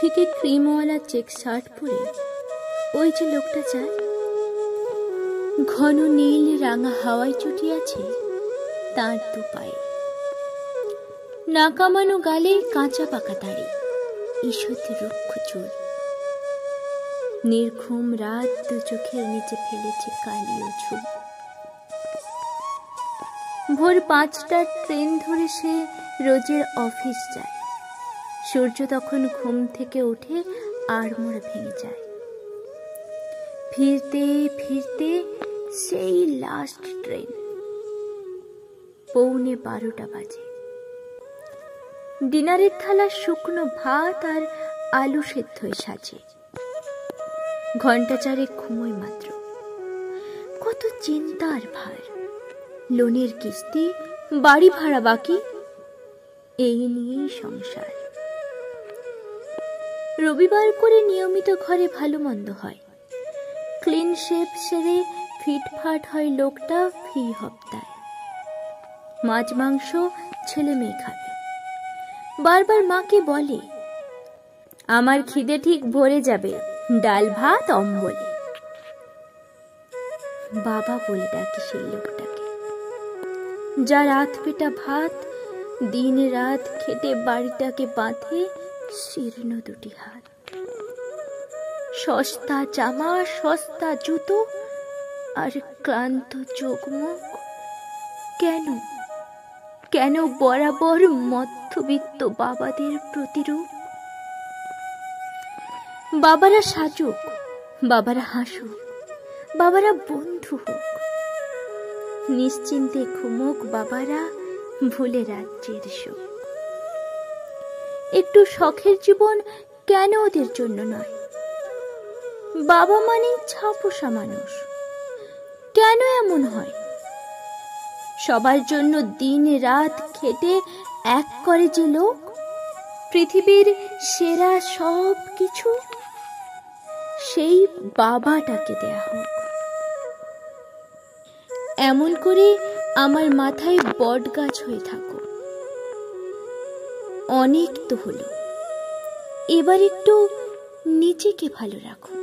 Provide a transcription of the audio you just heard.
ফিকে ক্রিমওয়ালা check shirt পরে ওই যে লোকটা যায়, ঘন নীল রাঙা হাওয়ায় চটি আছে তার দু পায়ে, নাকামানো গালে কাঁচা পাকা দাড়ি, ঈষৎ রুক্ষ চুল, নির্ঘুম রাত দু চোখের নিচে ফেলেছে কালি ও ঝুল। ভোর 5টার ট্রেন ধরে সে রোজের অফিস যায়। সূর্য তখন ঘুম থেকে উঠে আড়মোড়া ভেঙে যায়। ফিরতে ফিরতে সেই লাস্ট ট্রেন, 12:45 বাজে। ডিনারের থালা শুকনো ভাত আর আলু সেদ্ধই সাজে। ঘন্টা চারেক ঘুমোয় মাত্র। কত চিন্তার ভার, লোনের কিস্তি, বাড়ি ভাড়া বাকি, এই নিয়েই সংসার। রবিবার করে নিয়মিত ঘরে ভালো মন্দ হয়। ক্লিন শেভ সেরে ফিটফাট হয় লোকটা ফি হপ্তায়। মাছ মাংস ছেলে মেয়ে খাবে। বারবার মাকে বলে, আমার খিদে ঠিক ভরে যাবে, ডাল ভাত অম্বলে। বাবা বলে ডাকে সেই লোকটাকে, যার রাত পেটা ভাত দিন রাত খেটে বাড়িটাকে বাঁধে শীর্ণ দুটি হাত। সস্তা জামা, সস্তা জুতো আর ক্লান্ত চোখ মুখ। কেন কেন বরাবর মধ্যবিত্ত বাবাদের প্রতিরূপ? বাবারা সাজুক, বাবারা হাসুক, বাবারা বন্ধু হোক, নিশ্চিন্তে ঘুমুক বাবারা, ভুলে রাজ্যের সুখ। একটু শখের জীবন কেন ওদের জন্য নয়? বাবা মানে ছাপোষা মানুষ, কেন এমন হয়? সবার জন্য দিন রাত খেটে এক করে যে লোক, পৃথিবীর সেরা সব কিছু সেই বাবাটাকে দেয়া হোক। এমন করে আমার মাথায় বট গাছ হয়ে থাকো। অনেক তো হলো, এবার একটু নিজেকে ভালো রাখো।